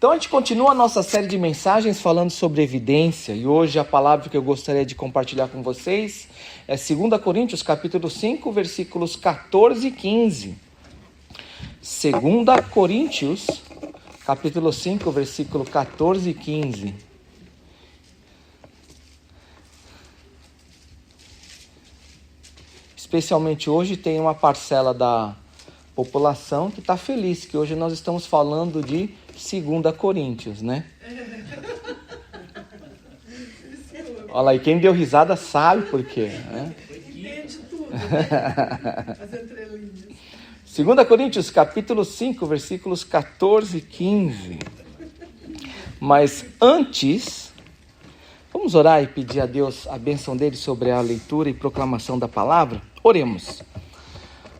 Então a gente continua a nossa série de mensagens falando sobre evidência, e hoje a palavra que eu gostaria de compartilhar com vocês é 2 Coríntios capítulo 5, versículos 14 e 15. 2 Coríntios capítulo 5, versículo 14 e 15. Especialmente hoje tem uma parcela da população que está feliz, que hoje nós estamos falando de 2 Coríntios, né? Olha aí, quem deu risada sabe por quê, né? Entende tudo, né? As entrelinhas. 2 Coríntios capítulo 5, versículos 14 e 15. Mas antes, vamos orar e pedir a Deus a bênção dele sobre a leitura e proclamação da palavra? Oremos.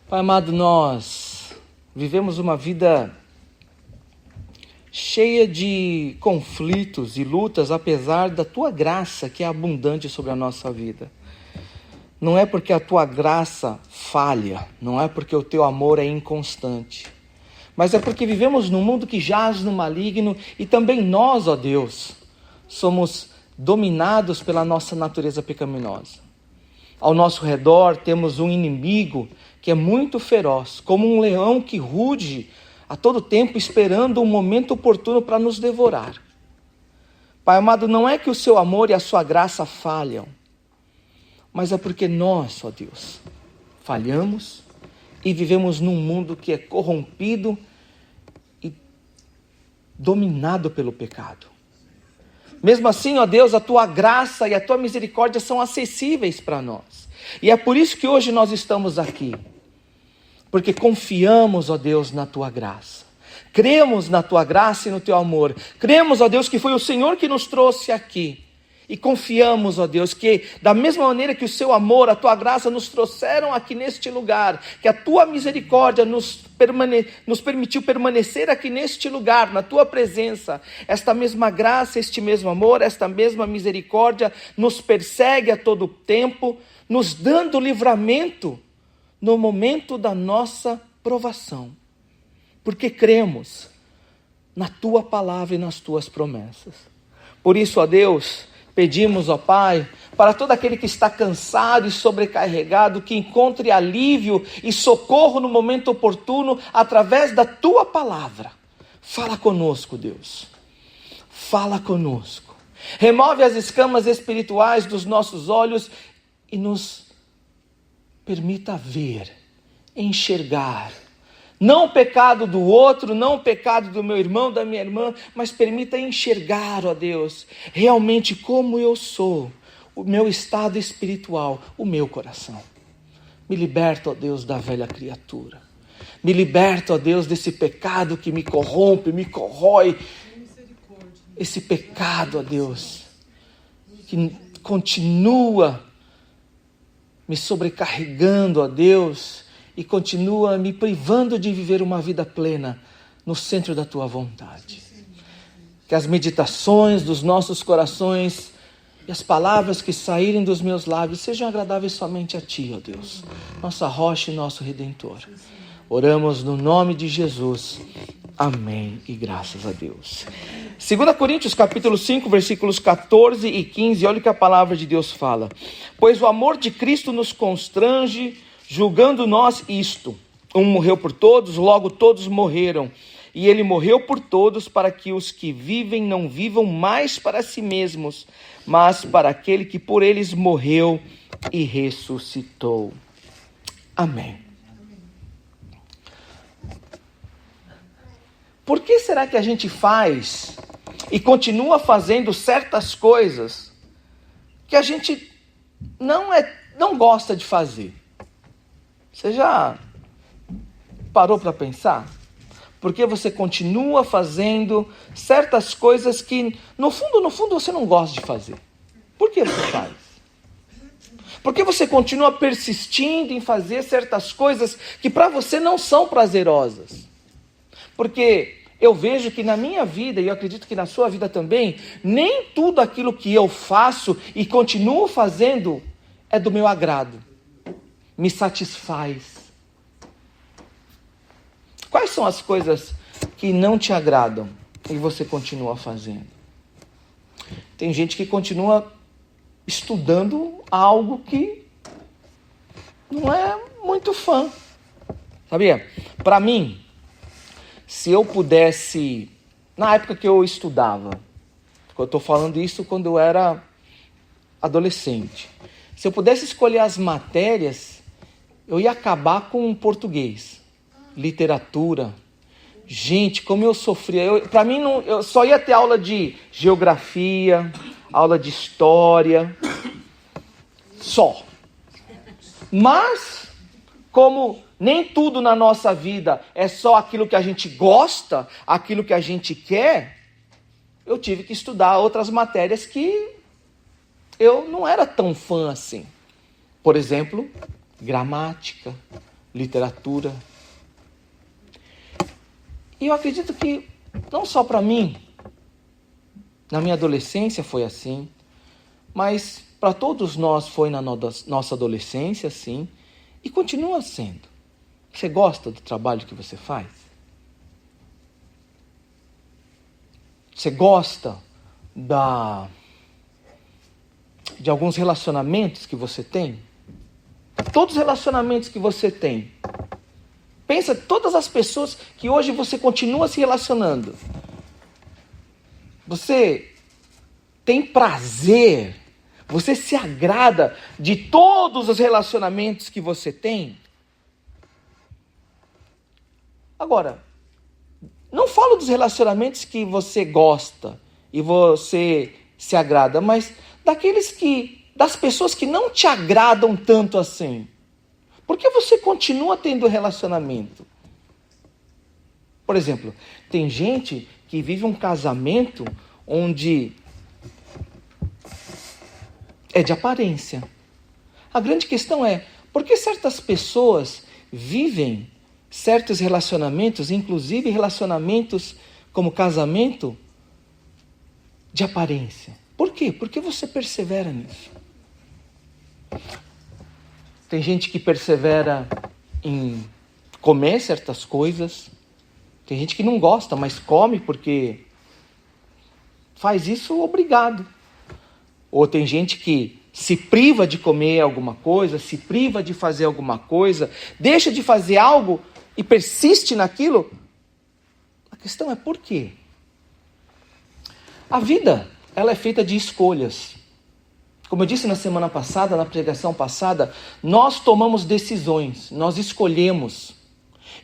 Pai amado, nós vivemos uma vida cheia de conflitos e lutas, apesar da Tua graça que é abundante sobre a nossa vida. Não é porque a Tua graça falha, não é porque o Teu amor é inconstante, mas é porque vivemos num mundo que jaz no maligno e também nós, ó Deus, somos dominados pela nossa natureza pecaminosa. Ao nosso redor temos um inimigo que é muito feroz, como um leão que ruge a todo tempo esperando um momento oportuno para nos devorar. Pai amado, não é que o Seu amor e a Sua graça falham, mas é porque nós, ó Deus, falhamos e vivemos num mundo que é corrompido e dominado pelo pecado. Mesmo assim, ó Deus, a Tua graça e a Tua misericórdia são acessíveis para nós. E é por isso que hoje nós estamos aqui. Porque confiamos, ó Deus, na Tua graça. Cremos na Tua graça e no Teu amor. Cremos, ó Deus, que foi o Senhor que nos trouxe aqui. E confiamos, ó Deus, que da mesma maneira que o Seu amor, a Tua graça nos trouxeram aqui neste lugar, que a Tua misericórdia nos permitiu permanecer aqui neste lugar, na Tua presença, esta mesma graça, este mesmo amor, esta mesma misericórdia nos persegue a todo tempo, nos dando livramento no momento da nossa provação. Porque cremos na Tua palavra e nas Tuas promessas. Por isso, ó Deus, pedimos, ó Pai, para todo aquele que está cansado e sobrecarregado, que encontre alívio e socorro no momento oportuno, através da Tua palavra. Fala conosco, Deus. Fala conosco. Remove as escamas espirituais dos nossos olhos e nos permita ver, enxergar, não o pecado do outro, não o pecado do meu irmão, da minha irmã, mas permita enxergar, ó Deus, realmente como eu sou, o meu estado espiritual, o meu coração. Me liberta, ó Deus, da velha criatura. Me liberta, ó Deus, desse pecado que me corrompe, me corrói. Esse pecado, ó Deus, que continua me sobrecarregando, ó Deus, e continua me privando de viver uma vida plena no centro da Tua vontade. Que as meditações dos nossos corações e as palavras que saírem dos meus lábios sejam agradáveis somente a Ti, ó Deus, nossa rocha e nosso Redentor. Oramos no nome de Jesus. Amém e graças a Deus. 2 Coríntios capítulo 5, versículos 14 e 15, olha o que a palavra de Deus fala. Pois o amor de Cristo nos constrange, julgando nós isto: um morreu por todos, logo todos morreram. E Ele morreu por todos, para que os que vivem não vivam mais para si mesmos, mas para aquele que por eles morreu e ressuscitou. Amém. Por que será que a gente faz e continua fazendo certas coisas que a gente não gosta de fazer? Você já parou para pensar? Por que você continua fazendo certas coisas que, no fundo, você não gosta de fazer? Por que você faz? Por que você continua persistindo em fazer certas coisas que para você não são prazerosas? Porque eu vejo que na minha vida, e eu acredito que na sua vida também, nem tudo aquilo que eu faço e continuo fazendo é do meu agrado, me satisfaz. Quais são as coisas que não te agradam? e você continua fazendo. Tem gente que continua estudando algo que não é muito fã. Sabia? Para mim, se eu pudesse, na época que eu estudava, eu estou falando isso quando eu era adolescente, se eu pudesse escolher as matérias, eu ia acabar com português, literatura. Gente, como eu sofria. Para mim, eu só ia ter aula de geografia, aula de história, só. Mas, como nem tudo na nossa vida é só aquilo que a gente gosta, aquilo que a gente quer, eu tive que estudar outras matérias que eu não era tão fã assim. Por exemplo, gramática, literatura. E eu acredito que não só para mim, na minha adolescência foi assim, mas para todos nós foi na nossa adolescência assim, e continua sendo. Você gosta do trabalho que você faz? Você gosta de alguns relacionamentos que você tem? Todos os relacionamentos que você tem. Pensa, todas as pessoas que hoje você continua se relacionando. Você tem prazer, você se agrada de todos os relacionamentos que você tem? Agora, não falo dos relacionamentos que você gosta e você se agrada, mas das pessoas que não te agradam tanto assim. Por que você continua tendo relacionamento? Por exemplo, tem gente que vive um casamento onde é de aparência. A grande questão é, por que certas pessoas vivem certos relacionamentos, inclusive relacionamentos como casamento, de aparência? Por quê? Porque você persevera nisso. Tem gente que persevera em comer certas coisas. Tem gente que não gosta, mas come porque faz isso obrigado. Ou tem gente que se priva de comer alguma coisa, se priva de fazer alguma coisa, deixa de fazer algo e persiste naquilo. A questão é por quê? A vida, ela é feita de escolhas. Como eu disse na semana passada, na pregação passada, nós tomamos decisões, nós escolhemos.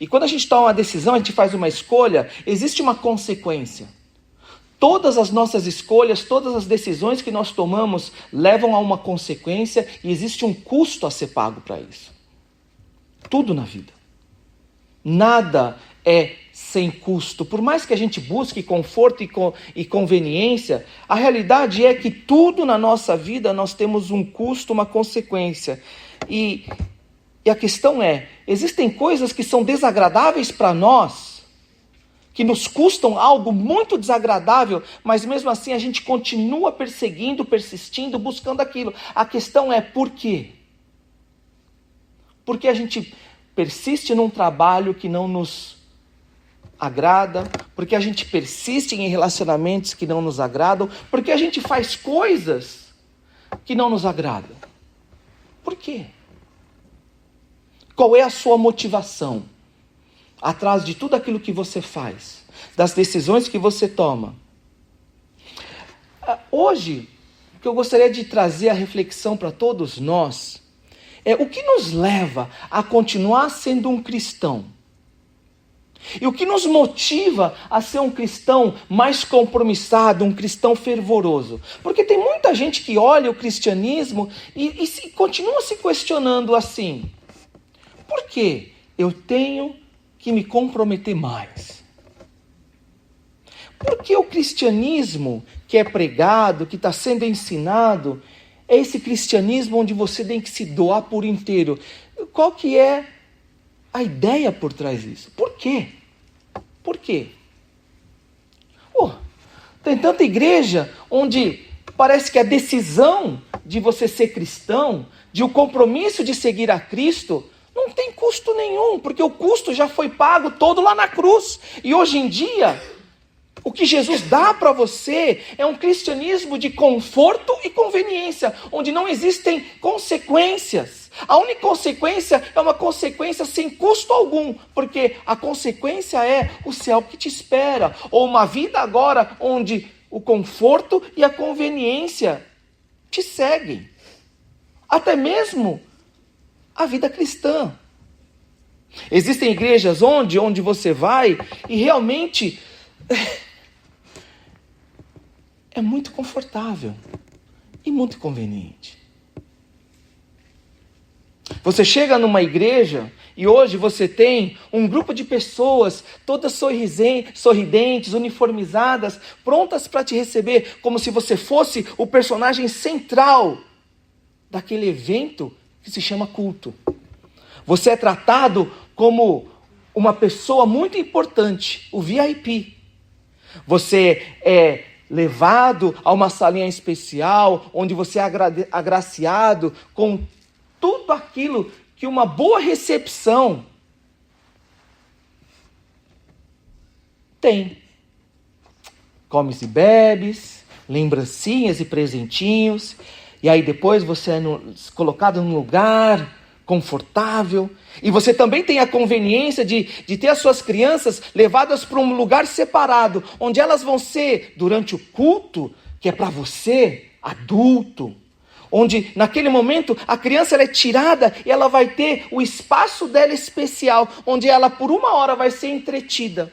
E quando a gente toma uma decisão, a gente faz uma escolha, existe uma consequência. Todas as nossas escolhas, todas as decisões que nós tomamos levam a uma consequência e existe um custo a ser pago para isso. Tudo na vida. Nada é sem custo. Por mais que a gente busque conforto e conveniência, a realidade é que tudo na nossa vida nós temos um custo, uma consequência. E a questão é, existem coisas que são desagradáveis para nós, que nos custam algo muito desagradável, mas mesmo assim a gente continua perseguindo, persistindo, buscando aquilo. A questão é por quê? Porque a gente persiste num trabalho que não nos agrada, porque a gente persiste em relacionamentos que não nos agradam, porque a gente faz coisas que não nos agradam. Por quê? Qual é a sua motivação atrás de tudo aquilo que você faz, das decisões que você toma? Hoje, o que eu gostaria de trazer a reflexão para todos nós é o que nos leva a continuar sendo um cristão. E o que nos motiva a ser um cristão mais compromissado, um cristão fervoroso? Porque tem muita gente que olha o cristianismo e continua se questionando assim: por que eu tenho que me comprometer mais? Por que o cristianismo que é pregado, que está sendo ensinado, é esse cristianismo onde você tem que se doar por inteiro? Qual que é a ideia por trás disso? Por quê? Por quê? Tem tanta igreja onde parece que a decisão de você ser cristão, de o compromisso de seguir a Cristo, não tem custo nenhum, porque o custo já foi pago todo lá na cruz. E hoje em dia, O que Jesus dá para você é um cristianismo de conforto e conveniência, onde não existem consequências. A única consequência é uma consequência sem custo algum, porque a consequência é o céu que te espera, ou uma vida agora onde o conforto e a conveniência te seguem. Até mesmo a vida cristã. Existem igrejas onde você vai e realmente é muito confortável e muito conveniente. Você chega numa igreja e hoje você tem um grupo de pessoas todas sorridentes, uniformizadas, prontas para te receber, como se você fosse o personagem central daquele evento que se chama culto. Você é tratado como uma pessoa muito importante, o VIP. Você é levado a uma salinha especial, onde você é agraciado com tudo aquilo que uma boa recepção tem. Comes e bebes, lembrancinhas e presentinhos, e aí depois você é colocado num lugar confortável, e você também tem a conveniência de ter as suas crianças levadas para um lugar separado, onde elas vão ser, durante o culto, que é para você, adulto, onde naquele momento a criança ela é tirada e ela vai ter o espaço dela especial, onde ela por 1 hora vai ser entretida.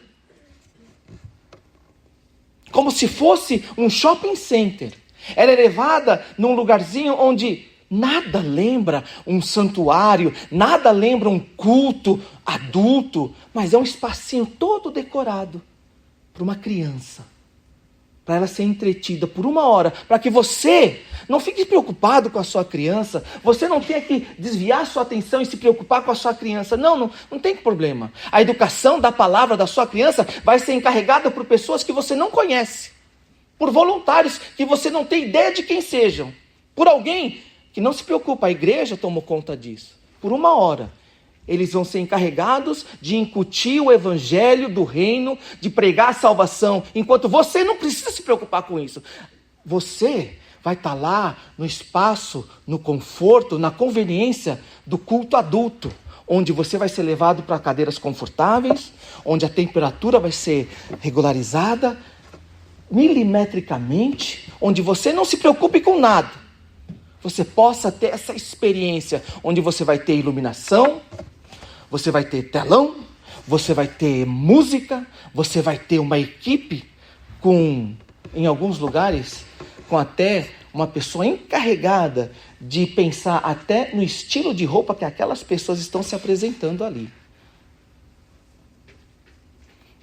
Como se fosse um shopping center. Ela é levada num lugarzinho onde nada lembra um santuário, nada lembra um culto adulto, mas é um espacinho todo decorado para uma criança, para ela ser entretida por 1 hora, para que você não fique preocupado com a sua criança, você não tenha que desviar sua atenção e se preocupar com a sua criança. Não tem problema. A educação da palavra da sua criança vai ser encarregada por pessoas que você não conhece, por voluntários que você não tem ideia de quem sejam, por alguém que não se preocupa. A igreja tomou conta disso. Por 1 hora, eles vão ser encarregados de incutir o evangelho do reino, de pregar a salvação, enquanto você não precisa se preocupar com isso. Você vai estar lá no espaço, no conforto, na conveniência do culto adulto, onde você vai ser levado para cadeiras confortáveis, onde a temperatura vai ser regularizada milimetricamente, onde você não se preocupe com nada. Você possa ter essa experiência, onde você vai ter iluminação, você vai ter telão, você vai ter música, você vai ter uma equipe em alguns lugares, com até uma pessoa encarregada de pensar até no estilo de roupa que aquelas pessoas estão se apresentando ali.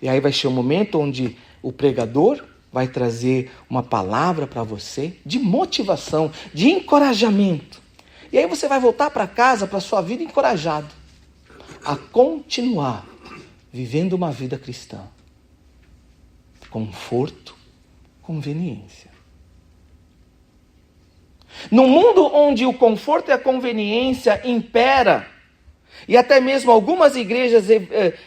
E aí vai ser um momento onde o pregador vai trazer uma palavra para você de motivação, de encorajamento. E aí você vai voltar para casa, para a sua vida, encorajado a continuar vivendo uma vida cristã. Conforto, conveniência. No mundo onde o conforto e a conveniência impera, e até mesmo algumas igrejas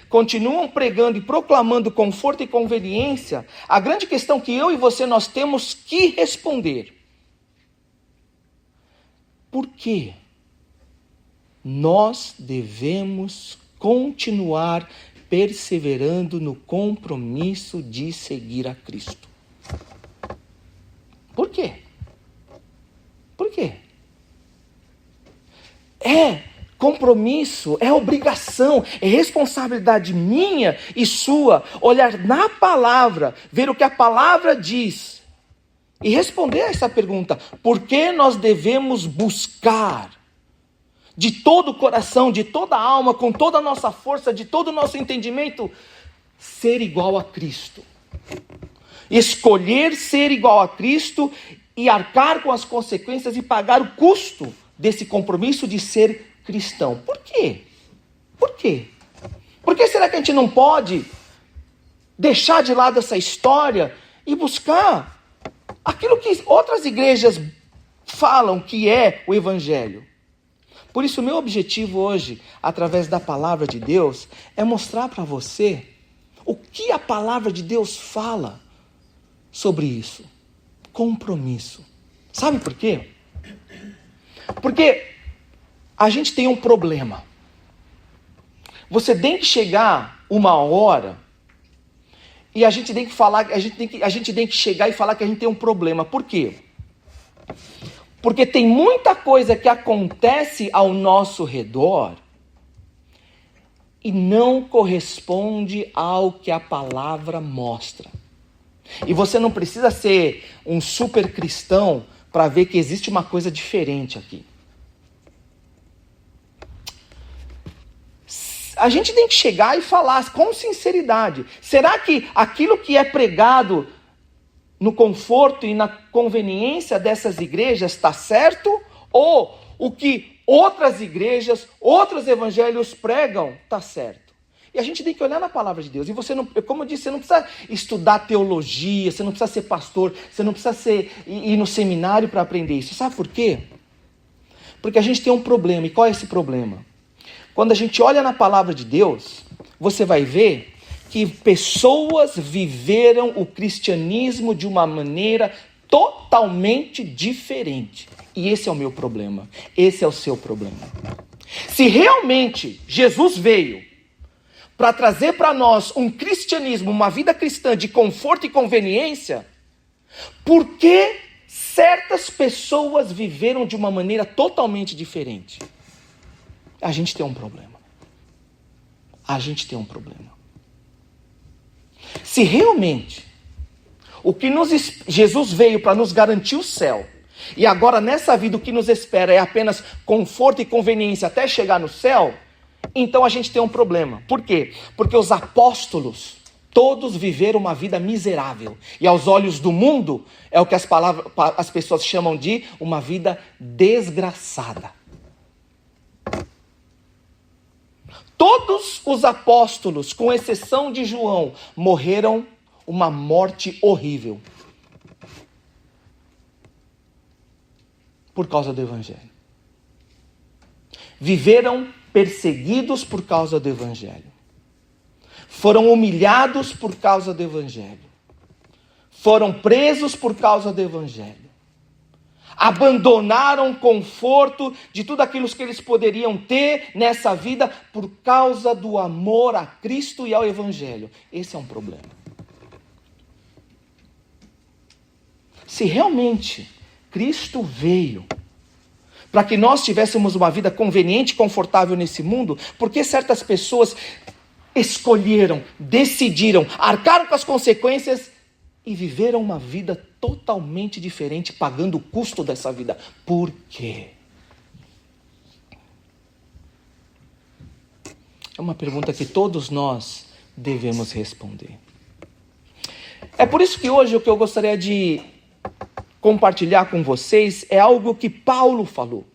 continuam pregando e proclamando conforto e conveniência, a grande questão que eu e você nós temos que responder: por que nós devemos continuar perseverando no compromisso de seguir a Cristo? Por quê? Por quê? É compromisso, é obrigação, é responsabilidade minha e sua olhar na palavra, ver o que a palavra diz e responder a essa pergunta: por que nós devemos buscar de todo o coração, de toda a alma, com toda a nossa força, de todo o nosso entendimento, ser igual a Cristo? Escolher ser igual a Cristo e arcar com as consequências e pagar o custo desse compromisso de ser cristão. Por quê? Por quê? Por que será que a gente não pode deixar de lado essa história e buscar aquilo que outras igrejas falam que é o Evangelho? Por isso, o meu objetivo hoje, através da palavra de Deus, é mostrar para você o que a palavra de Deus fala sobre isso. Compromisso. Sabe por quê? Porque a gente tem um problema. Você tem que chegar uma hora e a gente tem que falar, a gente tem que chegar e falar que a gente tem um problema. Por quê? Porque tem muita coisa que acontece ao nosso redor e não corresponde ao que a palavra mostra. E você não precisa ser um super cristão para ver que existe uma coisa diferente aqui. A gente tem que chegar e falar com sinceridade. Será que aquilo que é pregado no conforto e na conveniência dessas igrejas está certo? Ou o que outras igrejas, outros evangelhos pregam está certo? E a gente tem que olhar na palavra de Deus. E você não, como eu disse, você não precisa estudar teologia, você não precisa ser pastor, você não precisa ir no seminário para aprender isso. Sabe por quê? Porque a gente tem um problema. E qual é esse problema? Quando a gente olha na palavra de Deus, você vai ver que pessoas viveram o cristianismo de uma maneira totalmente diferente. E esse é o meu problema. Esse é o seu problema. Se realmente Jesus veio para trazer para nós um cristianismo, uma vida cristã de conforto e conveniência, por que certas pessoas viveram de uma maneira totalmente diferente? A gente tem um problema. A gente tem um problema. Se realmente Jesus veio para nos garantir o céu, e agora nessa vida o que nos espera é apenas conforto e conveniência até chegar no céu, então a gente tem um problema. Por quê? Porque os apóstolos todos viveram uma vida miserável. E aos olhos do mundo é o que as pessoas chamam de uma vida desgraçada. Todos os apóstolos, com exceção de João, morreram uma morte horrível. Por causa do evangelho. Viveram perseguidos por causa do evangelho. Foram humilhados por causa do evangelho. Foram presos por causa do evangelho. Abandonaram o conforto de tudo aquilo que eles poderiam ter nessa vida por causa do amor a Cristo e ao evangelho. Esse é um problema. Se realmente Cristo veio para que nós tivéssemos uma vida conveniente e confortável nesse mundo, por que certas pessoas escolheram, decidiram, arcaram com as consequências e viveram uma vida totalmente diferente, pagando o custo dessa vida? Por quê? É uma pergunta que todos nós devemos responder. É por isso que hoje o que eu gostaria de compartilhar com vocês é algo que Paulo falou.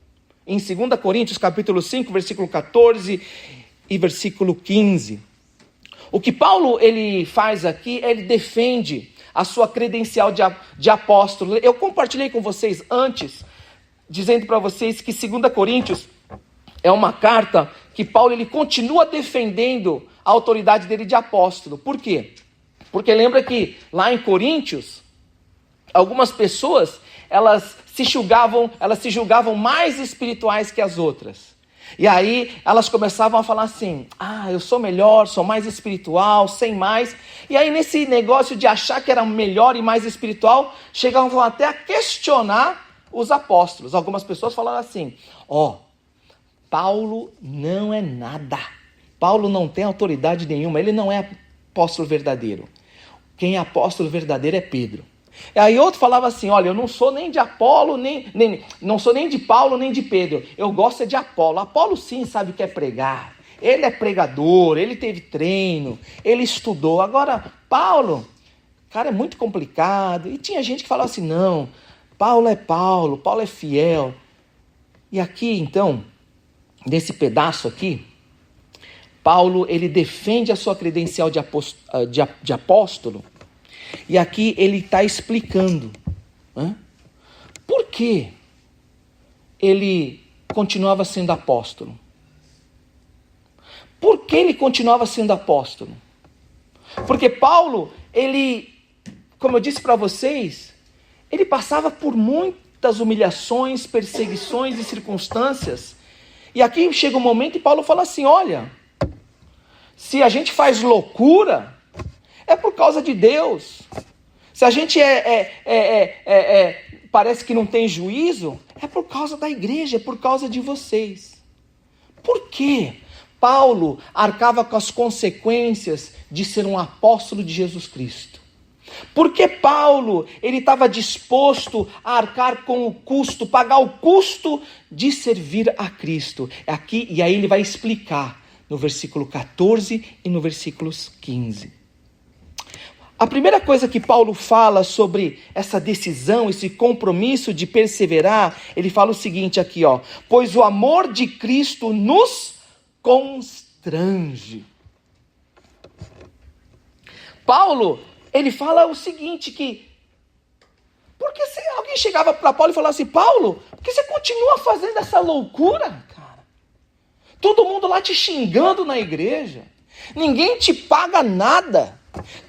Em 2 Coríntios capítulo 5, versículo 14 e versículo 15. O que Paulo ele faz aqui, ele defende a sua credencial de apóstolo. Eu compartilhei com vocês antes, dizendo para vocês que 2 Coríntios é uma carta que Paulo ele continua defendendo a autoridade dele de apóstolo. Por quê? Porque lembra que lá em Coríntios, algumas pessoas, elas se julgavam mais espirituais que as outras. E aí elas começavam a falar assim: eu sou melhor, sou mais espiritual, sei mais. E aí nesse negócio de achar que era melhor e mais espiritual, chegavam até a questionar os apóstolos. Algumas pessoas falaram assim: Paulo não é nada. Paulo não tem autoridade nenhuma, ele não é apóstolo verdadeiro. Quem é apóstolo verdadeiro é Pedro. E aí outro falava assim: olha, eu não sou nem de Apolo, não sou nem de Paulo, nem de Pedro. Eu gosto de Apolo. Apolo sim sabe o que é pregar. Ele é pregador, ele teve treino, ele estudou. Agora, Paulo, cara, é muito complicado. E tinha gente que falava assim: não, Paulo é fiel. E aqui, então, nesse pedaço aqui, Paulo, ele defende a sua credencial de apóstolo. E aqui ele está explicando por que ele continuava sendo apóstolo. Por que ele continuava sendo apóstolo? Porque Paulo, ele como eu disse para vocês, ele passava por muitas humilhações, perseguições e circunstâncias. E aqui chega um momento e Paulo fala assim, olha, se a gente faz loucura, é por causa de Deus. Se a gente parece que não tem juízo, é por causa da igreja, é por causa de vocês. Por quê? Paulo arcava com as consequências de ser um apóstolo de Jesus Cristo. Porque Paulo, ele estava disposto a arcar com o custo, pagar o custo de servir a Cristo. Aqui, e aí ele vai explicar no versículo 14 e no versículo 15. A primeira coisa que Paulo fala sobre essa decisão, esse compromisso de perseverar, ele fala o seguinte aqui, ó: pois o amor de Cristo nos constrange. Paulo, ele fala o seguinte, porque se alguém chegava para Paulo e falava assim, Paulo, por que você continua fazendo essa loucura, cara? Todo mundo lá te xingando na igreja, ninguém te paga nada,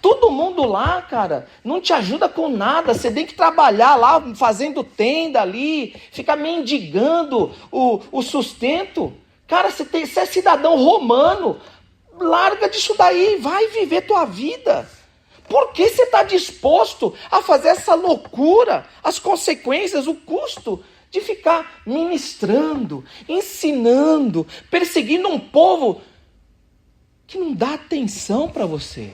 todo mundo lá, cara, não te ajuda com nada, você tem que trabalhar lá, fazendo tenda ali, ficar mendigando o sustento. Cara, você é cidadão romano, larga disso daí, vai viver tua vida. Por que você está disposto a fazer essa loucura, as consequências, o custo de ficar ministrando, ensinando, perseguindo um povo que não dá atenção para você?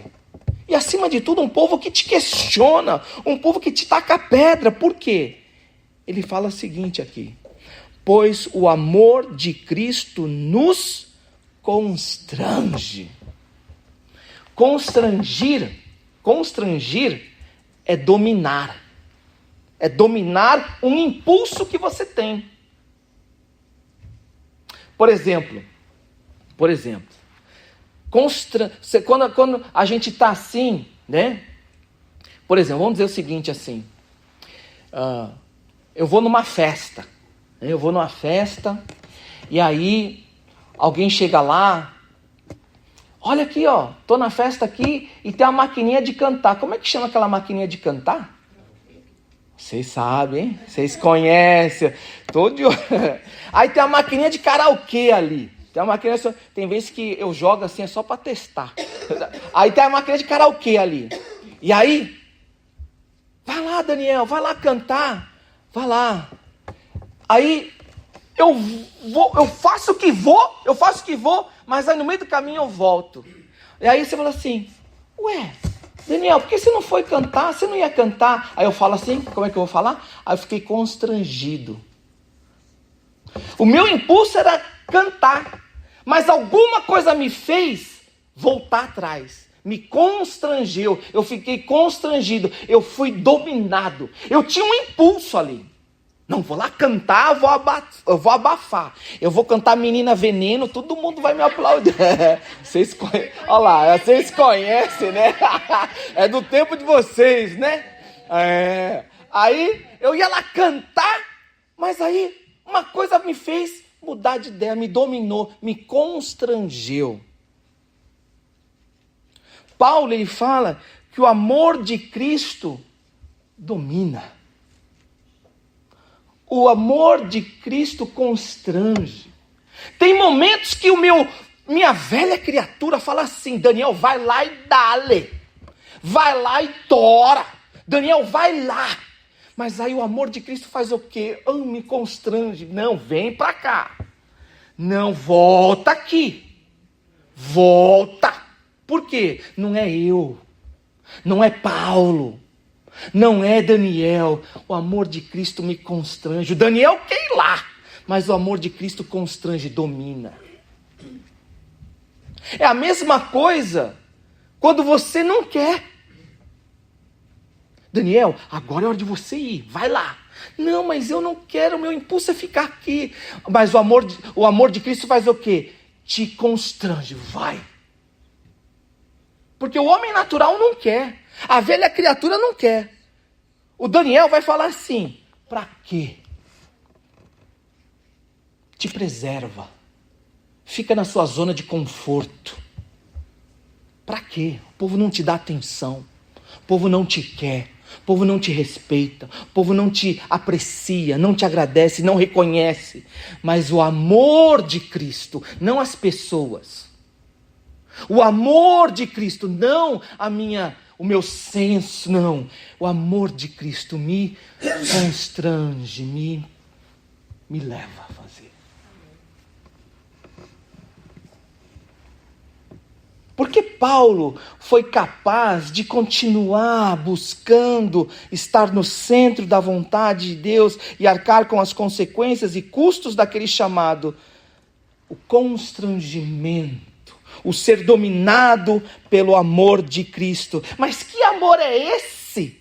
E acima de tudo, um povo que te questiona, um povo que te taca pedra. Por quê? Ele fala o seguinte aqui: pois o amor de Cristo nos constrange. Constrangir é dominar. É dominar um impulso que você tem. Por exemplo, quando a gente está assim, né? Por exemplo, vamos dizer o seguinte assim, eu vou numa festa, e aí alguém chega lá, olha aqui, ó, tô na festa aqui e tem uma maquininha de cantar. Como é que chama aquela maquininha de cantar? Vocês sabem, hein? Vocês conhecem. Aí tem a maquininha de karaokê ali. Tem vezes que eu jogo assim, é só para testar. Aí tem a máquina de karaokê ali. E aí, vai lá, Daniel, vai lá cantar. Vai lá. Aí, eu faço o que vou, mas aí no meio do caminho eu volto. E aí você fala assim, ué, Daniel, por que você não foi cantar? Você não ia cantar? Aí eu falo assim, como é que eu vou falar? Aí eu fiquei constrangido. O meu impulso era cantar, mas alguma coisa me fez voltar atrás. Me constrangeu, eu fiquei constrangido, eu fui dominado. Eu tinha um impulso ali. Não, vou lá cantar, eu vou abafar. Eu vou cantar Menina Veneno, todo mundo vai me aplaudir. Vocês conhecem, olha lá, vocês conhecem, né? É do tempo de vocês, né? Aí eu ia lá cantar, mas aí uma coisa me fez mudar de ideia, me dominou, me constrangeu. Paulo, ele fala que o amor de Cristo domina. O amor de Cristo constrange. Tem momentos que minha velha criatura fala assim, Daniel, vai lá e dá-lhe. Vai lá e tora. Daniel, vai lá. Mas aí o amor de Cristo faz o quê? Me constrange. Não, vem para cá. Não, volta aqui. Volta. Por quê? Não é eu. Não é Paulo. Não é Daniel. O amor de Cristo me constrange. O Daniel quer ir lá. Mas o amor de Cristo constrange, domina. É a mesma coisa quando você não quer. Daniel, agora é hora de você ir, vai lá. Não, mas eu não quero, meu impulso é ficar aqui. Mas o amor de Cristo faz o quê? Te constrange, vai. Porque o homem natural não quer, a velha criatura não quer. O Daniel vai falar assim, para quê? Te preserva, fica na sua zona de conforto. Para quê? O povo não te dá atenção. O povo não te quer. O povo não te respeita. O povo não te aprecia, não te agradece, não reconhece. Mas o amor de Cristo, não as pessoas. O amor de Cristo, não o meu senso, não. O amor de Cristo me constrange, me leva a fazer. Porque Paulo foi capaz de continuar buscando estar no centro da vontade de Deus e arcar com as consequências e custos daquele chamado? O constrangimento, o ser dominado pelo amor de Cristo. Mas que amor é esse?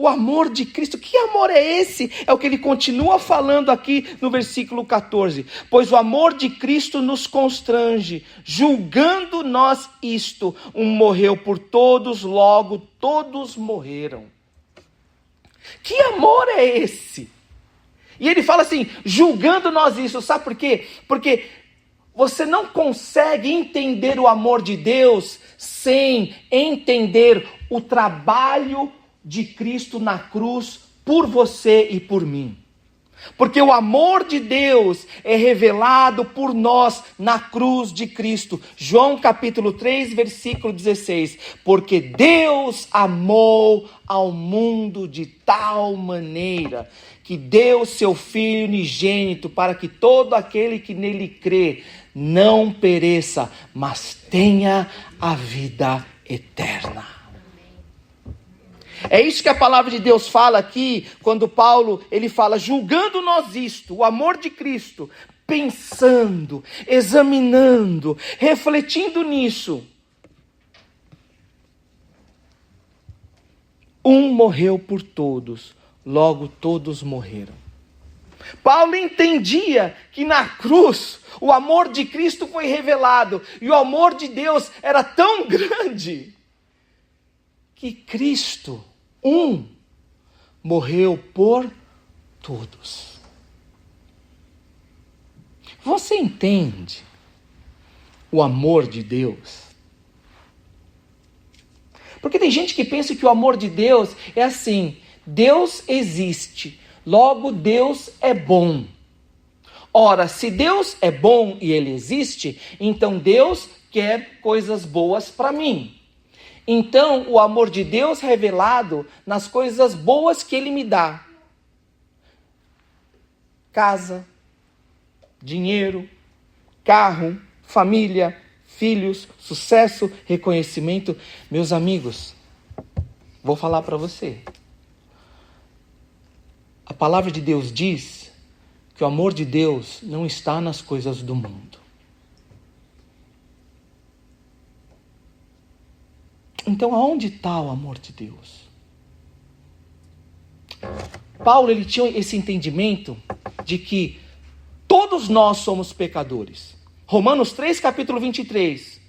O amor de Cristo, que amor é esse? É o que ele continua falando aqui no versículo 14. Pois o amor de Cristo nos constrange, julgando nós isto, um morreu por todos, logo todos morreram. Que amor é esse? E ele fala assim, julgando nós isso, sabe por quê? Porque você não consegue entender o amor de Deus sem entender o trabalho de Cristo na cruz por você e por mim. Porque o amor de Deus é revelado por nós na cruz de Cristo. João capítulo 3, versículo 16. Porque Deus amou ao mundo de tal maneira que deu seu Filho unigênito para que todo aquele que nele crê não pereça, mas tenha a vida eterna. É isso que a palavra de Deus fala aqui, quando Paulo, ele fala, julgando nós isto, o amor de Cristo, pensando, examinando, refletindo nisso. Um morreu por todos, logo todos morreram. Paulo entendia que na cruz o amor de Cristo foi revelado, e o amor de Deus era tão grande, que Cristo, morreu por todos. Você entende o amor de Deus? Porque tem gente que pensa que o amor de Deus é assim, Deus existe, logo Deus é bom. Ora, se Deus é bom e Ele existe, então Deus quer coisas boas para mim. Então, o amor de Deus revelado nas coisas boas que Ele me dá. Casa, dinheiro, carro, família, filhos, sucesso, reconhecimento. Meus amigos, vou falar para você. A palavra de Deus diz que o amor de Deus não está nas coisas do mundo. Então, aonde está o amor de Deus? Paulo, ele tinha esse entendimento de que todos nós somos pecadores. Romanos 3, capítulo 23.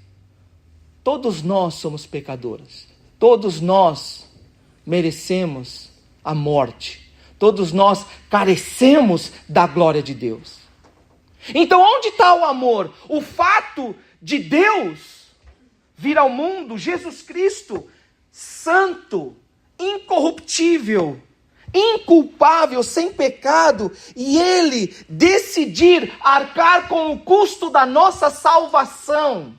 Todos nós somos pecadores. Todos nós merecemos a morte. Todos nós carecemos da glória de Deus. Então, onde está o amor? O fato de Deus vir ao mundo, Jesus Cristo, santo, incorruptível, inculpável, sem pecado, e Ele decidir arcar com o custo da nossa salvação.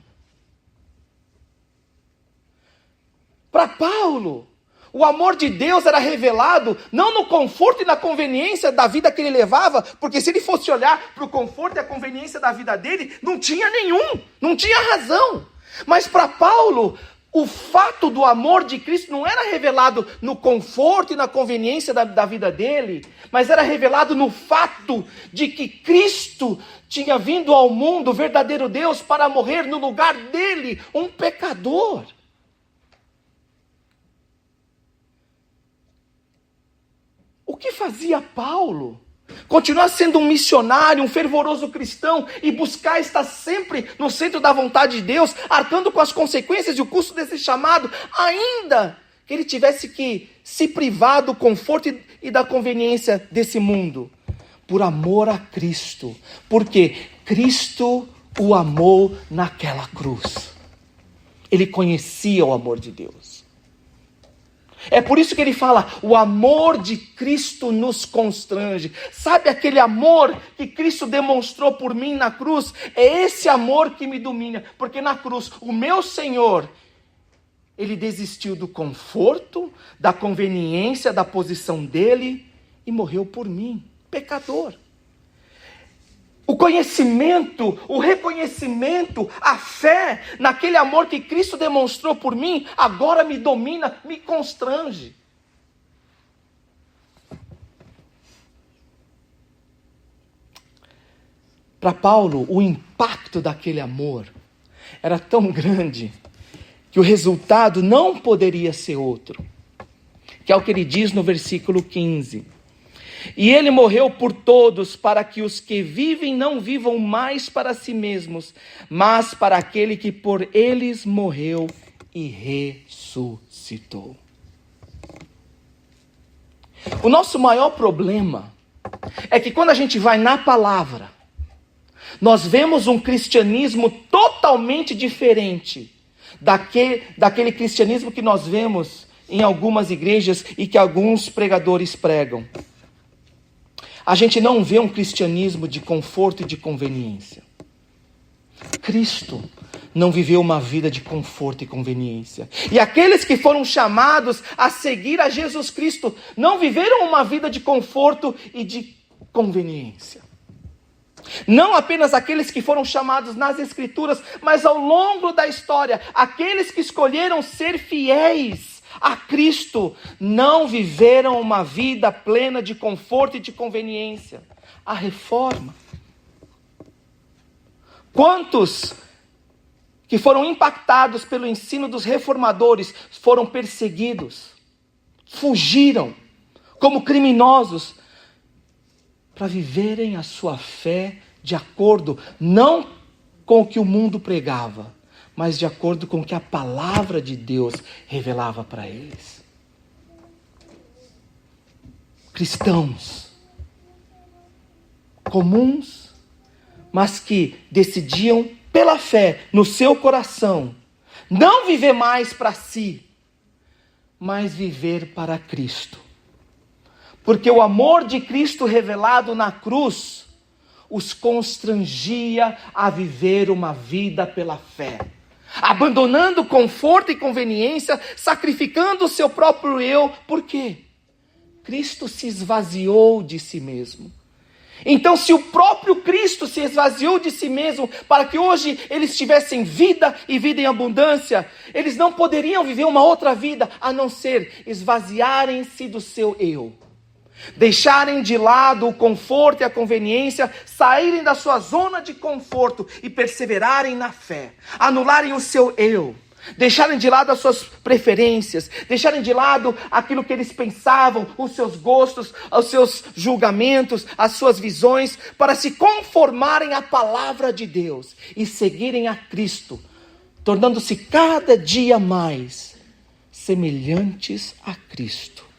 Para Paulo, o amor de Deus era revelado não no conforto e na conveniência da vida que ele levava, porque se ele fosse olhar para o conforto e a conveniência da vida dele, não tinha nenhum, não tinha razão. Mas para Paulo, o fato do amor de Cristo não era revelado no conforto e na conveniência da vida dele, mas era revelado no fato de que Cristo tinha vindo ao mundo, o verdadeiro Deus, para morrer no lugar dele, um pecador. O que fazia Paulo? Continuar sendo um missionário, um fervoroso cristão e buscar estar sempre no centro da vontade de Deus, arcando com as consequências e o custo desse chamado, ainda que ele tivesse que se privar do conforto e da conveniência desse mundo, por amor a Cristo, porque Cristo o amou naquela cruz. Ele conhecia o amor de Deus. É por isso que ele fala, o amor de Cristo nos constrange. Sabe aquele amor que Cristo demonstrou por mim na cruz? É esse amor que me domina. Porque na cruz, o meu Senhor, ele desistiu do conforto, da conveniência, da posição dele e morreu por mim, pecador. O conhecimento, o reconhecimento, a fé naquele amor que Cristo demonstrou por mim, agora me domina, me constrange. Para Paulo, o impacto daquele amor era tão grande que o resultado não poderia ser outro. Que é o que ele diz no versículo 15. E ele morreu por todos, para que os que vivem não vivam mais para si mesmos, mas para aquele que por eles morreu e ressuscitou. O nosso maior problema é que quando a gente vai na palavra, nós vemos um cristianismo totalmente diferente daquele cristianismo que nós vemos em algumas igrejas e que alguns pregadores pregam. A gente não vê um cristianismo de conforto e de conveniência. Cristo não viveu uma vida de conforto e conveniência. E aqueles que foram chamados a seguir a Jesus Cristo não viveram uma vida de conforto e de conveniência. Não apenas aqueles que foram chamados nas Escrituras, mas ao longo da história, aqueles que escolheram ser fiéis a Cristo não viveram uma vida plena de conforto e de conveniência. A reforma. Quantos que foram impactados pelo ensino dos reformadores foram perseguidos, fugiram como criminosos para viverem a sua fé de acordo não com o que o mundo pregava, mas de acordo com o que a palavra de Deus revelava para eles. Cristãos comuns, mas que decidiam pela fé no seu coração não viver mais para si, mas viver para Cristo. Porque o amor de Cristo revelado na cruz os constrangia a viver uma vida pela fé. Abandonando conforto e conveniência, sacrificando o seu próprio eu. Por quê? Cristo se esvaziou de si mesmo. Então, se o próprio Cristo se esvaziou de si mesmo, para que hoje eles tivessem vida e vida em abundância, eles não poderiam viver uma outra vida, a não ser esvaziarem-se do seu eu. Deixarem de lado o conforto e a conveniência, saírem da sua zona de conforto e perseverarem na fé, anularem o seu eu, deixarem de lado as suas preferências, deixarem de lado aquilo que eles pensavam, os seus gostos, os seus julgamentos, as suas visões, para se conformarem à palavra de Deus e seguirem a Cristo, tornando-se cada dia mais semelhantes a Cristo.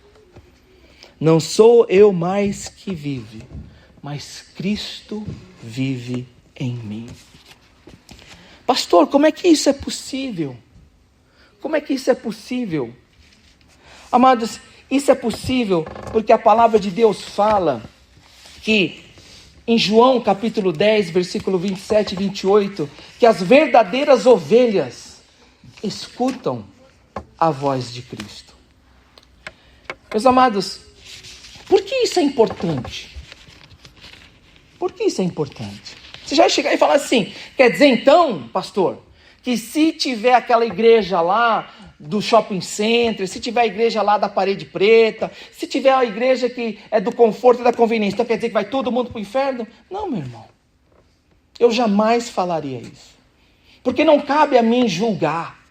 Não sou eu mais que vive, mas Cristo vive em mim. Pastor, como é que isso é possível? Como é que isso é possível? Amados, isso é possível porque a palavra de Deus fala que em João capítulo 10, versículo 27 e 28, que as verdadeiras ovelhas escutam a voz de Cristo. Meus amados, por que isso é importante? Por que isso é importante? Você já vai chegar e falar assim, quer dizer então, pastor, que se tiver aquela igreja lá do shopping center, se tiver a igreja lá da parede preta, se tiver a igreja que é do conforto e da conveniência, então quer dizer que vai todo mundo para o inferno? Não, meu irmão. Eu jamais falaria isso. Porque não cabe a mim julgar.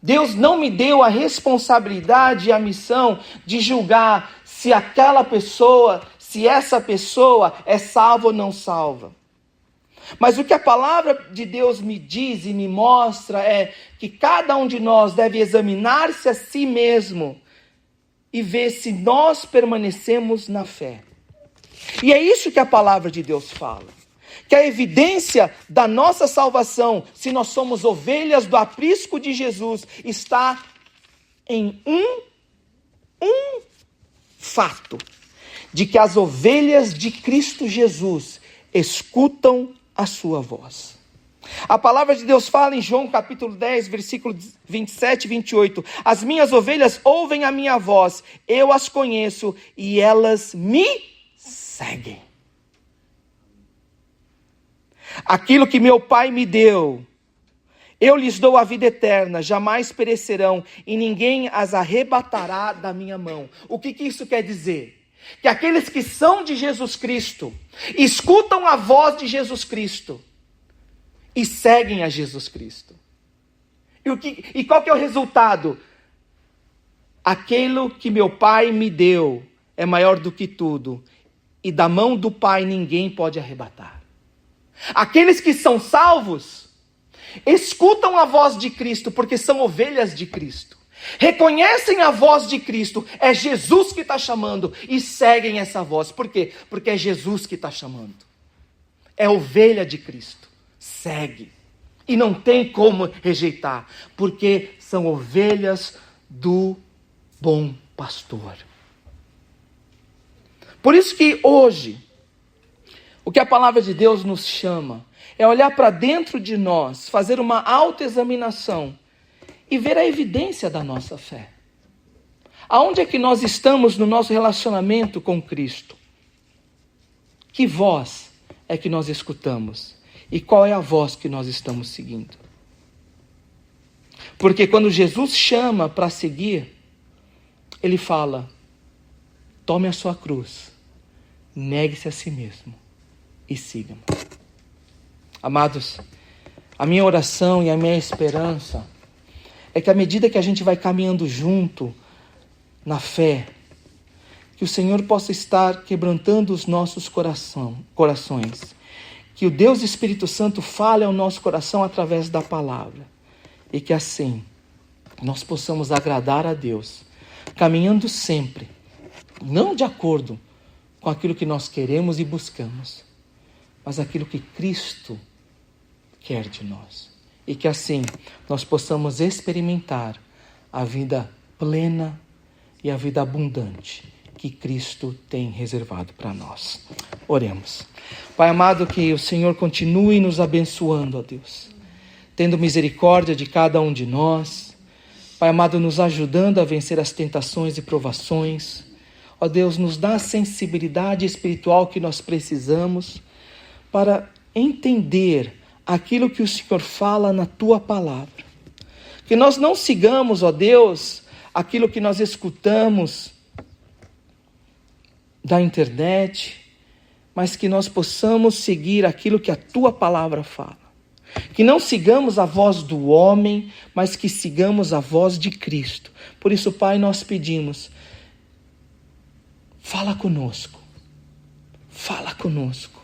Deus não me deu a responsabilidade e a missão de julgar se aquela pessoa, se essa pessoa é salva ou não salva. Mas o que a palavra de Deus me diz e me mostra é que cada um de nós deve examinar-se a si mesmo e ver se nós permanecemos na fé. E é isso que a palavra de Deus fala. Que a evidência da nossa salvação, se nós somos ovelhas do aprisco de Jesus, está em um fato, de que as ovelhas de Cristo Jesus escutam a sua voz. A palavra de Deus fala em João capítulo 10, versículo 27 e 28. As minhas ovelhas ouvem a minha voz, eu as conheço e elas me seguem. Aquilo que meu Pai me deu, eu lhes dou a vida eterna, jamais perecerão e ninguém as arrebatará da minha mão. O que isso quer dizer? Que aqueles que são de Jesus Cristo, escutam a voz de Jesus Cristo e seguem a Jesus Cristo. E qual que é o resultado? Aquilo que meu Pai me deu é maior do que tudo, e da mão do Pai ninguém pode arrebatar. Aqueles que são salvos, escutam a voz de Cristo, porque são ovelhas de Cristo. Reconhecem a voz de Cristo, é Jesus que está chamando, e seguem essa voz. Por quê? Porque é Jesus que está chamando. É ovelha de Cristo. Segue. E não tem como rejeitar, porque são ovelhas do bom pastor. Por isso que hoje, o que a palavra de Deus nos chama é olhar para dentro de nós, fazer uma autoexaminação e ver a evidência da nossa fé. Aonde é que nós estamos no nosso relacionamento com Cristo? Que voz é que nós escutamos? E qual é a voz que nós estamos seguindo? Porque quando Jesus chama para seguir, Ele fala: tome a sua cruz, negue-se a si mesmo e siga-me. Amados, a minha oração e a minha esperança é que à medida que a gente vai caminhando junto na fé, que o Senhor possa estar quebrantando os nossos corações, que o Deus Espírito Santo fale ao nosso coração através da palavra, e que assim nós possamos agradar a Deus, caminhando sempre, não de acordo com aquilo que nós queremos e buscamos, mas aquilo que Cristo quer de nós. E que assim nós possamos experimentar a vida plena e a vida abundante que Cristo tem reservado para nós. Oremos. Pai amado, que o Senhor continue nos abençoando, ó Deus, tendo misericórdia de cada um de nós. Pai amado, nos ajudando a vencer as tentações e provações. Ó Deus, nos dá a sensibilidade espiritual que nós precisamos para entender aquilo que o Senhor fala na Tua palavra. Que nós não sigamos, ó Deus, aquilo que nós escutamos da internet, mas que nós possamos seguir aquilo que a Tua palavra fala. Que não sigamos a voz do homem, mas que sigamos a voz de Cristo. Por isso, Pai, nós pedimos, fala conosco. Fala conosco.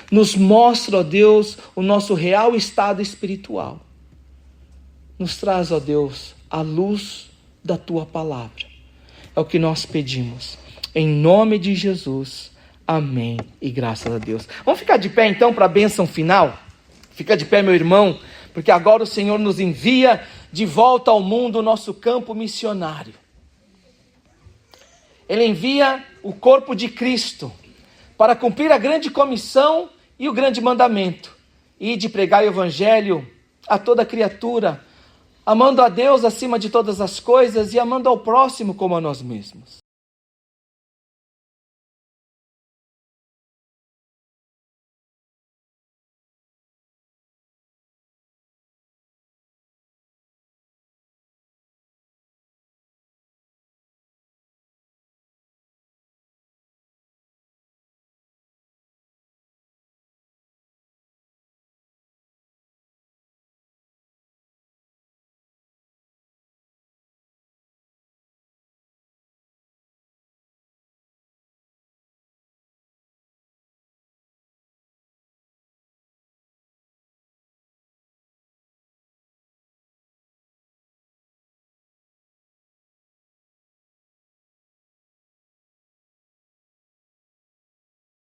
Nos mostra, ó Deus, o nosso real estado espiritual. Nos traz, ó Deus, a luz da Tua palavra. É o que nós pedimos. Em nome de Jesus. Amém. E graças a Deus. Vamos ficar de pé então para a bênção final? Fica de pé, meu irmão, porque agora o Senhor nos envia de volta ao mundo o nosso campo missionário. Ele envia o corpo de Cristo para cumprir a grande comissão e o grande mandamento, e de pregar o evangelho a toda criatura, amando a Deus acima de todas as coisas e amando ao próximo como a nós mesmos.